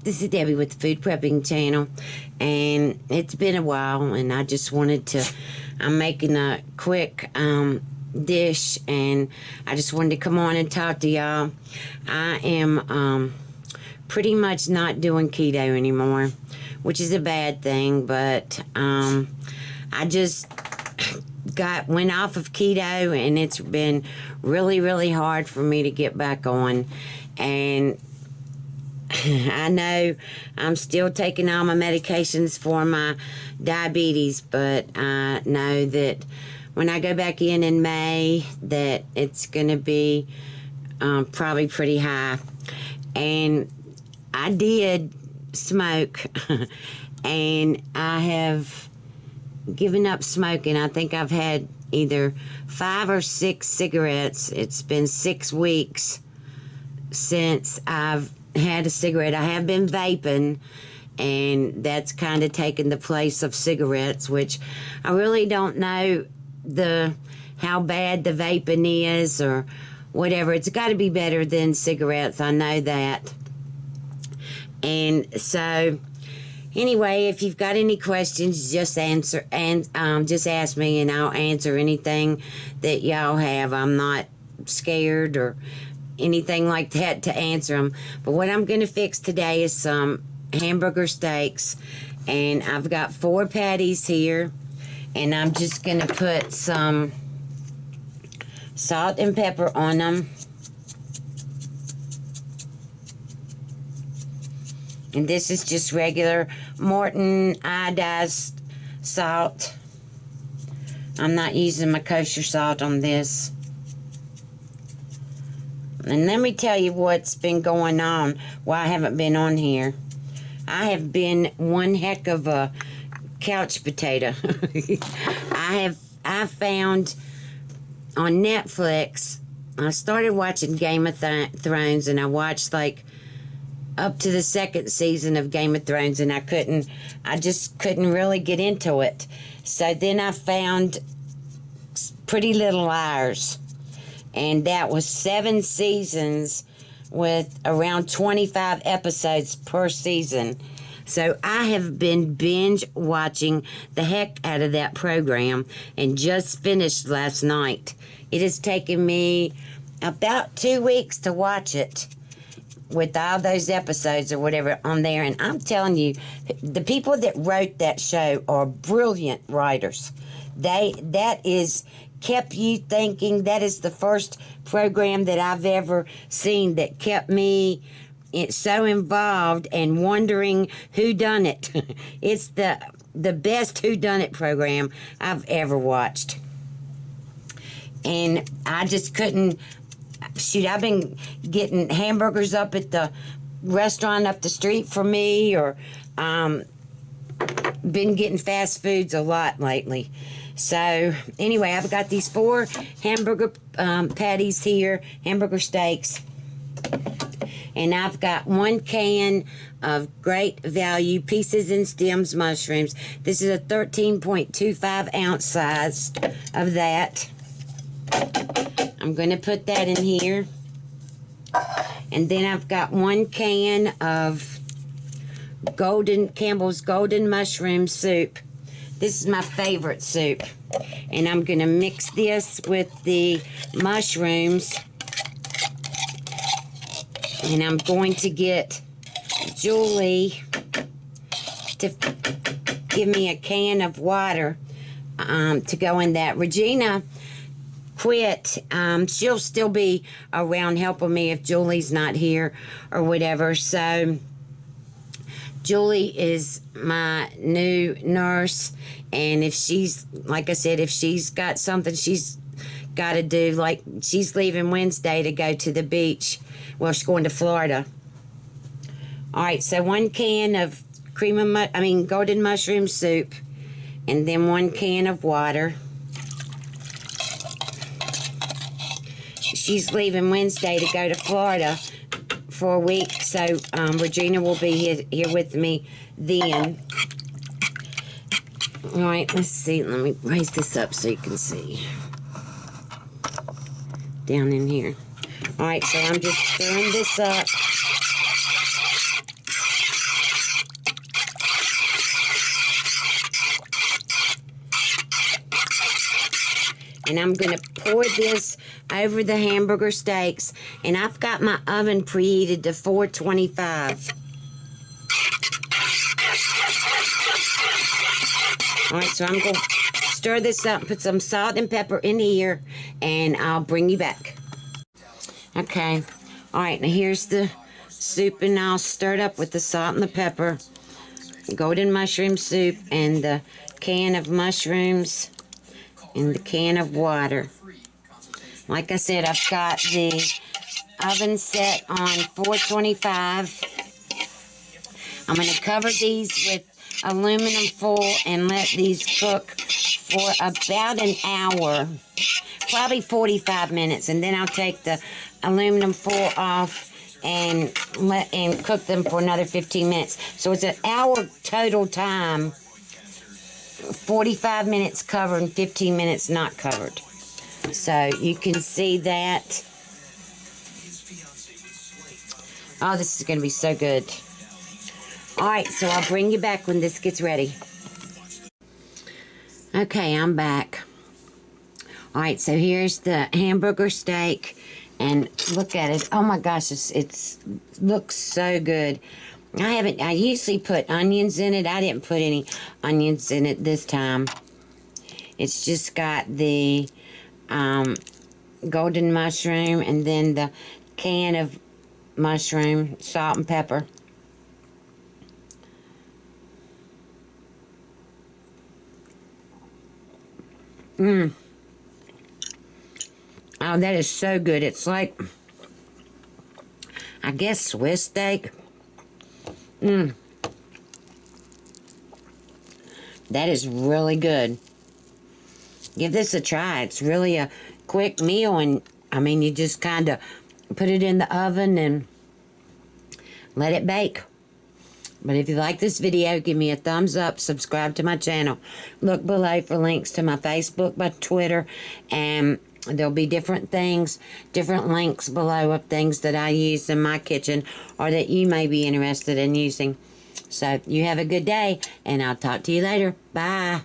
this is Debbie with the Food Prepping channel, and it's been a while, and I just wanted to, I'm making a quick dish, and I just wanted to come on and talk to y'all. I am pretty much not doing keto anymore, which is a bad thing, but I just went off of keto, and it's been really hard for me to get back on. And I know I'm still taking all my medications for my diabetes, but I know that when I go back in May, that it's going to be probably pretty high. And I did smoke, and I have given up smoking. I think I've had either 5 or 6 cigarettes. It's been 6 weeks since I've had a cigarette. I have been vaping, and that's kind of taken the place of cigarettes, which I really don't know how bad the vaping is or whatever. It's got to be better than cigarettes. I know that. And so anyway, if you've got any questions, just answer, and just ask me, and I'll answer anything that y'all have. I'm not scared or anything like that to answer them. But what I'm going to fix today is some hamburger steaks, and I've got 4 patties here, and I'm just going to put some salt and pepper on them. And this is just regular Morton iodized salt. I'm not using my kosher salt on this. And let me tell you what's been going on while I haven't been on here. I have been one heck of a couch potato. I found on Netflix, I started watching Game of Thrones, and I watched like up to the 2nd season of Game of Thrones, and I just couldn't really get into it. So then I found Pretty Little Liars, and that was 7 seasons with around 25 episodes per season. So I have been binge watching the heck out of that program, and just finished last night. It has taken me about 2 weeks to watch it, with all those episodes or whatever on there. And I'm telling you, the people that wrote that show are brilliant writers. That is kept you thinking. That is the first program that I've ever seen that kept me so involved and wondering who done it. It's the best who done it program I've ever watched. And I just couldn't. Shoot, I've been getting hamburgers up at the restaurant up the street from me, or been getting fast foods a lot lately. So anyway, I've got these 4 hamburger patties here, hamburger steaks, and I've got 1 can of Great Value Pieces and Stems mushrooms. This is a 13.25 ounce size of that. I'm going to put that in here. And then I've got 1 can of Campbell's Golden Mushroom Soup. This is my favorite soup. And I'm going to mix this with the mushrooms. And I'm going to get Julie to give me a can of water to go in that. Regina quit. She'll still be around helping me if Julie's not here or whatever. So Julie is my new nurse, and if she's, like I said, if she's got something she's got to do, like she's leaving Wednesday to go to the beach. Well, she's going to Florida. All right, so 1 can of golden mushroom soup, and then 1 can of water. She's leaving Wednesday to go to Florida for a week, so Regina will be here with me then. All right, let's see. Let me raise this up so you can see. Down in here. All right, so I'm just stirring this up. and I'm going to pour this over the hamburger steaks. And I've got my oven preheated to 425. All right, so I'm going to stir this up, put some salt and pepper in here, and I'll bring you back. Okay, all right, now here's the soup, and all stirred up with the salt and the pepper. Golden mushroom soup, and the can of mushrooms, and the can of water. Like I said, I've got the oven set on 425. I'm going to cover these with aluminum foil and let these cook for about an hour, probably 45 minutes, and then I'll take the aluminum foil off and cook them for another 15 minutes. So it's an hour total time, 45 minutes covered and 15 minutes not covered. So you can see that. Oh, this is going to be so good. All right, so I'll bring you back when this gets ready. Okay, I'm back. All right, so here's the hamburger steak. And look at it. Oh my gosh, it looks so good. I usually put onions in it. I didn't put any onions in it this time. It's just got the golden mushroom and then the can of mushroom, salt and pepper. Oh, that is so good. It's like, I guess, Swiss steak. That is really good. Give this a try. It's really a quick meal, and I mean, you just kind of put it in the oven and let it bake. But if you like this video, give me a thumbs up, subscribe to my channel. Look below for links to my Facebook, my Twitter, and there'll be different things, different links below of things that I use in my kitchen or that you may be interested in using. So you have a good day, and I'll talk to you later. Bye.